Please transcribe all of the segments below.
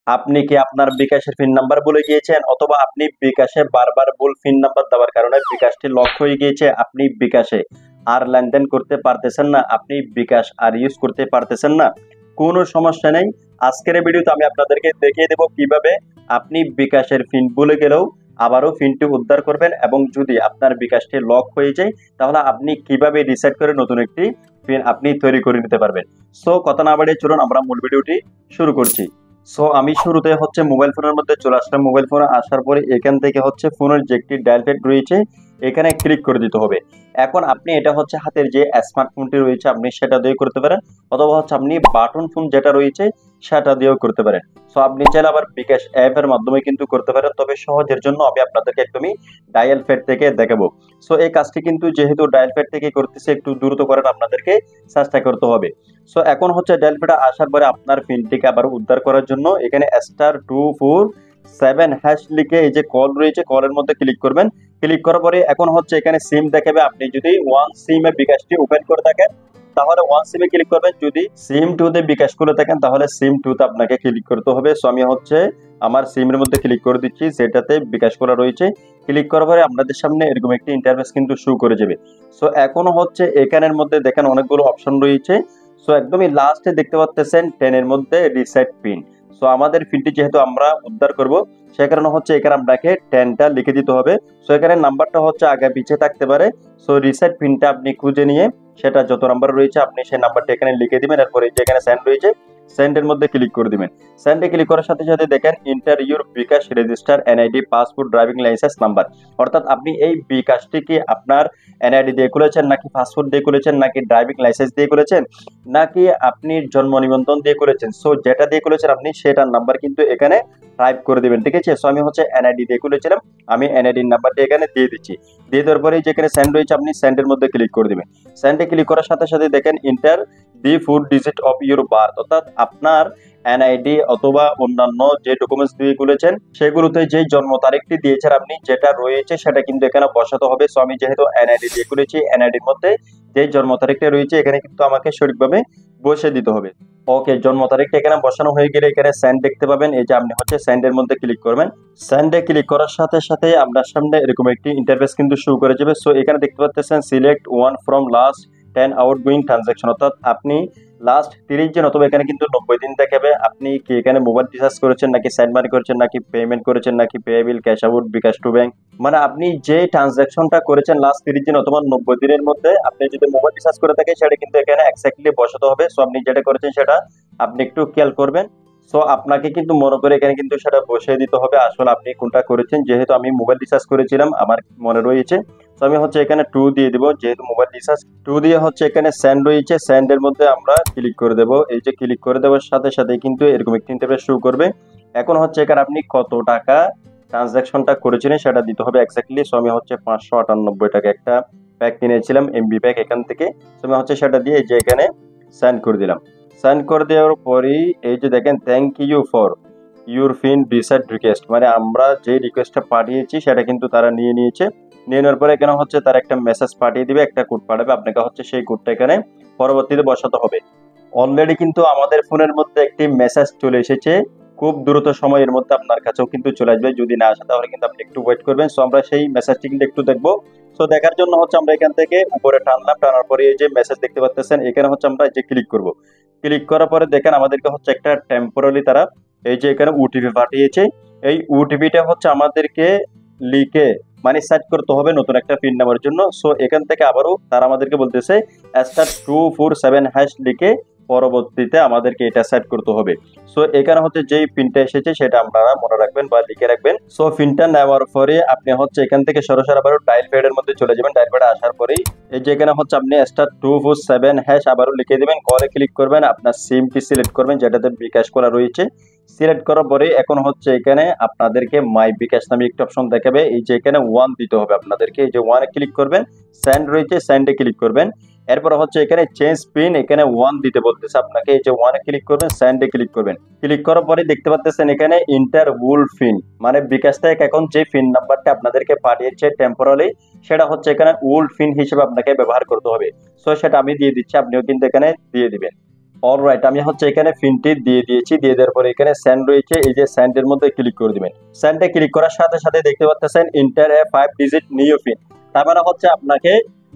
আপনি কি আপনার বিকাশের পিন নাম্বার ভুলে গিয়েছেন, অথবা আপনি বিকাশে বারবার ভুল পিন নাম্বার দেওয়ার কারণে বিকাশটি লক হয়ে গিয়েছে, আপনি বিকাশে আর লেনদেন করতে পারতেছেন না, আপনি বিকাশ আর ইউজ করতে পারতেছেন না? কোনো সমস্যা নেই। আজকের এই ভিডিওতে আমি আপনাদেরকে দেখিয়ে দেব কিভাবে আপনি বিকাশের পিন ভুলে গেলেও আবারও পিনটি উদ্ধার করবেন, এবং যদি আপনার বিকাশটি লক হয়ে যায় তাহলে আপনি কিভাবে রিসেট করে নতুন একটি পিন আপনি তৈরি করে নিতে পারবেন। সো কথা না বাড়িয়ে চলুন আমরা মূল ভিডিওটি শুরু করছি। সো আমি শুরুতে হচ্ছে মোবাইল ফোনের মধ্যে চলে আসলাম। মোবাইল ফোনে আসার পরে এখান থেকে হচ্ছে ফোনের যে একটি ডায়াল প্যাড রয়েছে এখানে ক্লিক করে দিতে হবে। এখন আপনি এটা হচ্ছে হাতের যে স্মার্টফোনটি রয়েছে আপনি সেটা দিয়ে করতে পারেন, অথবা হচ্ছে আপনি বাটন ফোন যেটা রয়েছে সেটা দিয়েও করতে পারেন। সো আপনি চাইলে আবার বিকাশ অ্যাপ এর মাধ্যমে কিন্তু করতে পারেন, তবে সহজের জন্য আমি আপনাদেরকে একদমই ডায়াল প্যাড থেকে দেখাবো। সো এই কাজটি কিন্তু যেহেতু ডায়াল প্যাড থেকে করতেছে একটু দ্রুত করেন, আপনাদেরকে চেষ্টা করতে হবে। সো এখন হচ্ছে ডায়াল প্যাডে আসার পরে আপনার পিনটিকে আবার উদ্ধার করার জন্য এখানে *247# লিখে এই যে কল রয়েছে কলের মধ্যে ক্লিক করবেন। ক্লিক করার পরে এখন হচ্ছে এখানে সিম দেখাবে। আপনি যদি ওয়ান সিমে বিকাশটি ওপেন করে থাকেন তাহলে ওয়ান সিমে ক্লিক করবেন, যদি সিম টু তে বিকাশ করে থাকেন তাহলে সিম টু তে আপনাকে ক্লিক করতে হবে। সো আমি হচ্ছে আমার সিমের মধ্যে ক্লিক করে দিচ্ছি যেটাতে বিকাশ করা রয়েছে। ক্লিক করার পরে আপনাদের সামনে এরকম একটি ইন্টারফেস কিন্তু শো করে যাবে। সো এখন হচ্ছে এখানের মধ্যে দেখেন অনেকগুলো অপশন রয়েছে। সো একদমই লাস্টে দেখতে পাচ্ছেন 10 এর মধ্যে রিসেট পিন। সো আমাদের পিনটি যেহেতু আমরা উদ্ধার করব সে কারণে হচ্ছে এখানে আপনাকে 10টা লিখে দিতে হবে। সো এখানে নাম্বারটা হচ্ছে আগে পিছিয়ে থাকতে পারে। সো রিসেট পিনটা আপনি খুঁজে নিয়ে সেটা যত নাম্বার রয়েছে আপনি সেই নাম্বারটা এখানে লিখে দিবেন। এরপরে যে এখানে সেন্ড রয়েছে সেন্ডের মধ্যে ক্লিক করে দিবেন। সেন্ডে ক্লিক করার সাথে সাথে দেখেন enter your bKash register NID passport driving licence number. অর্থাৎ আপনি এই বিকাশটি কি আপনার এনআইডি দিয়ে খুলেছেন, নাকি পাসপোর্ট দিয়ে খুলেছেন, নাকি ড্রাইভিং লাইসেন্স দিয়ে খুলেছেন, নাকি আপনি জন্ম নিবন্ধন দিয়ে করেছেন। সো যেটা দিয়ে করেছেন আপনি সেটার নাম্বার কিন্তু এখানে টাইপ করে দিবেন, ঠিক আছে? সো আমি হচ্ছে এনআইডি দিয়ে করেছিলাম, আমি এনআইডির নাম্বারটা এখানে দিয়ে দিচ্ছি। দিয়ে দেওয়ার পরে যেখানে সেন্ড রয়েছে আপনি সেন্ডের মধ্যে ক্লিক করে দিবেন। সেন্ডে ক্লিক করার সাথে সাথে দেখেন inter the 4 digit of your birth, অর্থাৎ আপনার এনআইডি অথবা অন্যান্য যে ডকুমেন্টস দিয়ে খুলেছেন সেগুলোতে যে জন্ম তারিখটি দিয়েছেন আপনি যেটা রয়েছে সেটা কিন্তু এখানে বসাতে হবে। সো আমি যেহেতু এনআইডি দিয়ে খুলেছি এনআইডির মধ্যে যে জন্ম তারিখটা রয়েছে এখানে কিন্তু আমাকে সঠিকভাবে বসে দিতে হবে। ওকে, জন্ম তারিখটা এখানে বসানো হয়ে গেলে এখানে সেন্ড দেখতে পাবেন। এই যে আপনি হচ্ছে সেন্ডের মধ্যে ক্লিক করবেন। সেন্ডে ক্লিক করার সাথে সাথে আপনার সামনে এরকম একটি ইন্টারফেস কিন্তু শুরু করে যাবে। সো এখানে দেখতে পাচ্ছেন select one from last 10 outgoing transaction, অর্থাৎ আপনি লাস্ট 30 দিন অথবা এখানে কিন্তু 90 দিন দেখাবে আপনি কি এখানে মোবাইল রিচার্জ করেছেন, নাকি সেন্ড মানি করেছেন, নাকি পেমেন্ট করেছেন, নাকি pay bill, cash out, bKash to bank. মানে আপনি যে ট্রানজাকশনটা করেছেন লাস্ট 30 দিন অথবা 90 দিনের মধ্যে আপনি যদি মোবাইল রিচার্জ করে থাকেন সেটা কিন্তু এখানে এক্স্যাক্টলি বসাতে হবে। সো আপনি যেটা করেছেন সেটা আপনি একটু খেয়াল করবেন। সো আপনাকে কিন্তু মনে করে এখানে কিন্তু সেটা বসিয়ে দিতে হবে আসলে আপনি কোনটা করেছেন। যেহেতু আমি মোবাইল রিচার্জ করেছিলাম আমার মনে রয়েছে, তো আমি হচ্ছে এখানে 2 দিয়ে দিব, যেহেতু মোবাইল রিচার্জ 2 দিয়ে হচ্ছে এখানে সেন্ড রয়েছে সেন্ডের মধ্যে আমরা ক্লিক করে দেব। এই যে ক্লিক করে দেওয়ার সাথে সাথে কিন্তু এরকম একটি ইন্টারফেস শো করবে। এখন হচ্ছে এখানে আপনি কত টাকা ট্রানজাকশনটা করেছিলেন সেটা দিতে হবে এক্স্যাক্টলি। সো আমি হচ্ছে 598 টাকা একটা প্যাক কিনেছিলাম এমবি প্যাক এখান থেকে। সো আমি হচ্ছে সেটা দিয়ে এই যে এখানে সেন্ড করে দিলাম। সেন্ড করে দেওয়ার পরেই এই যে দেখেন thank you for your PIN reset request, মানে আমরা যে রিকোয়েস্টটা পাঠিয়েছি সেটা কিন্তু তারা নিয়ে নিয়েছে। নিয়ে নেওয়ার পরে এখানে হচ্ছে তারা একটা মেসেজ পাঠিয়ে দিবে, একটা কোড পাঠাবে, আপনাকে হচ্ছে সেই কোডটা এখানে পরবর্তীতে বসাতে হবে। অলরেডি কিন্তু আমাদের ফোনের মধ্যে একটি মেসেজ চলে এসেছে, খুব দ্রুত সময়ের মধ্যে আপনার কাছেও কিন্তু চলে আসবে। যদি না আসে তাহলে কিন্তু আপনি একটু ওয়েট করবেন। সো আমরা সেই মেসেজটি কিন্তু একটু দেখবো। সো দেখার জন্য হচ্ছে আমরা এখান থেকে উপরে টানলাম, টানার পরে এই যে মেসেজ দেখতে পাচ্ছেন এখানে হচ্ছে আমরা এই যে ক্লিক করব। ক্লিক করার পরে দেখেন আমাদেরকে হচ্ছে একটা টেম্পোরারি তারা এই যে এখানে ওটিপি পাঠিয়েছে। এই ওটিপিটা হচ্ছে আমাদেরকে লিখে মানে সেট করতে হবে নতুন একটা পিন নাম্বারের জন্য। সো এখান থেকে আবারও তারা আমাদেরকে বলতেছে *247# লিখে পরবর্তীতে আমাদেরকে এটা সেট করতে হবে। সো এখানে হচ্ছে যেই পিনটা এসেছে সেটা আপনারা মনে রাখবেন বা লিখে রাখবেন। সো পিনটা নেওয়ার পরে আপনি হচ্ছে এখান থেকে সরাসরি আবারও ডায়াল প্যাডের মধ্যে চলে যাবেন। ডায়াল প্যাডে আসার পরেই এই যে এখানে হচ্ছে আপনি *247# আবারও লিখে দিবেন। কলে ক্লিক করবেন, আপনার সিমটি সিলেক্ট করবেন যেটাতে বিকাশ করা রয়েছে। সিলেক্ট করার পরে এখন হচ্ছে এখানে আপনাদেরকে মাই বিকাশ নামে একটা অপশন দেখাবে। এই যে এখানে 1 দিতে হবে আপনাদেরকে। এই যে 1 এ ক্লিক করবেন, সেন্ড রয়েছে সেন্ডে ক্লিক করবেন। এরপর হচ্ছে এখানে চেঞ্জ পিন এখানে 1 দিতে বলতেছে আপনাকে। এই যে 1 এ ক্লিক করবেন, সেন্ডে ক্লিক করবেন। ক্লিক করার পরে দেখতে পাচ্ছেন এখানে ইন্টার ভুল পিন, মানে বিকাশ থেকে এখন যে পিন নাম্বারটা আপনাদেরকে পাঠিয়েছে টেম্পোরারি সেটা হচ্ছে এখানে ওল্ড পিন হিসেবে আপনাকে ব্যবহার করতে হবে। সো সেটা আমি দিয়ে দিচ্ছি, আপনিও কিন্তু এখানে দিয়ে দিবেন। অলরাইট, আমি হচ্ছে এখানে পিনটি দিয়ে দিয়েছি। দিয়ে দেওয়ার পরে এখানে সেন্ড রয়েছে, এই যে সেন্ডের মধ্যে ক্লিক করে দিবেন। সেন্ডে ক্লিক করার সাথে সাথে দেখতে পাচ্ছেন ইন্টার এ 5 ডিজিট নিউ পিন। তার মানে হচ্ছে আপনাকে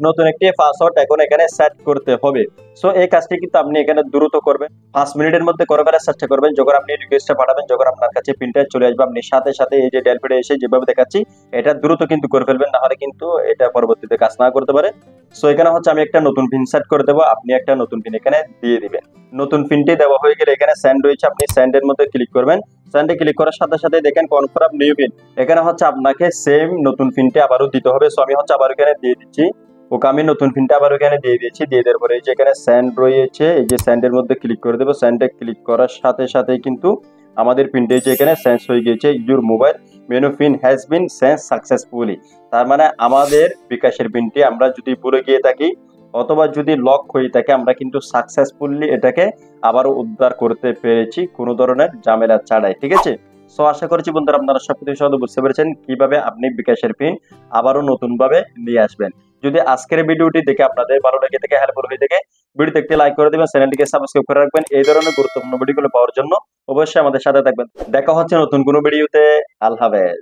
নতুন একটি পাসওয়ার্ড এখন এখানে সেট করতে হবে। সো এই কাজটি কিন্তু আপনি এখানে দ্রুত করবেন, 5 মিনিটের মধ্যে করে ফেলার চেষ্টা করবেন। যখন আপনি রিকোয়েস্টটা পাঠাবেন, যখন আপনার কাছে পিনটা চলে আসবে, আপনি সাথে সাথে এই যে ডেলপিডে এসে যেভাবে দেখাচ্ছি এটা দ্রুত কিন্তু করে ফেলবেন, না হলে কিন্তু এটা পরবর্তীতে কাজ না করতে পারে। সো এখানে হচ্ছে আমি একটা নতুন পিন সেট করে দেবো, আপনি একটা নতুন পিন এখানে দিয়ে দিবেন। নতুন পিনটি দেওয়া হয়ে গেলে এখানে সেন্ড রয়েছে, আপনি সেন্ডের মধ্যে ক্লিক করবেন। সেন্ডে ক্লিক করার সাথে সাথে দেখেন কনফার্ম নিউ পিন। এখানে হচ্ছে আপনাকে সেম নতুন পিনটি আবারও দিতে হবে। সো আমি হচ্ছে আবার এখানে দিয়ে দিচ্ছি। ওকে, আমি নতুন পিনটা আবার এখানে দিয়ে দিয়েছি। দিয়ে দেওয়ার পরে এই যে এখানে সেন্ড রয়েছে, এই যে সেন্ডের মধ্যে ক্লিক করে দেবো। সেন্ডে ক্লিক করার সাথে সাথেই কিন্তু আমাদের পিনটি যে এখানে সেন্স হয়ে গিয়েছে। Your mobile menu pin has been sense successfully. তার মানে আমাদের বিকাশের পিনটি আমরা যদি ভুলে গিয়ে থাকি অথবা যদি লক হয়ে থাকে, আমরা কিন্তু সাকসেসফুলি এটাকে আবারও উদ্ধার করতে পেরেছি কোনো ধরনের ঝামেলা ছাড়াই। ঠিক আছে? সো আশা করছি বন্ধুরা আপনারা সবকিছু সহজে বুঝতে পেরেছেন কিভাবে আপনি বিকাশের পিন আবারও নতুন ভাবে নিয়ে আসবেন। যদি আজকের ভিডিওটি দেখে আপনাদের ভালো লেগে থাকে, হেল্পফুল হয়ে থাকে, ভিডিওতে একটি লাইক করে দিবেন, চ্যানেলটিকে সাবস্ক্রাইব করে রাখবেন। এই ধরনের গুরুত্বপূর্ণ ভিডিওগুলো পাওয়ার জন্য অবশ্যই আমাদের সাথে থাকবেন। দেখা হচ্ছে নতুন কোনো ভিডিওতে। আল্লাহ হাফেজ।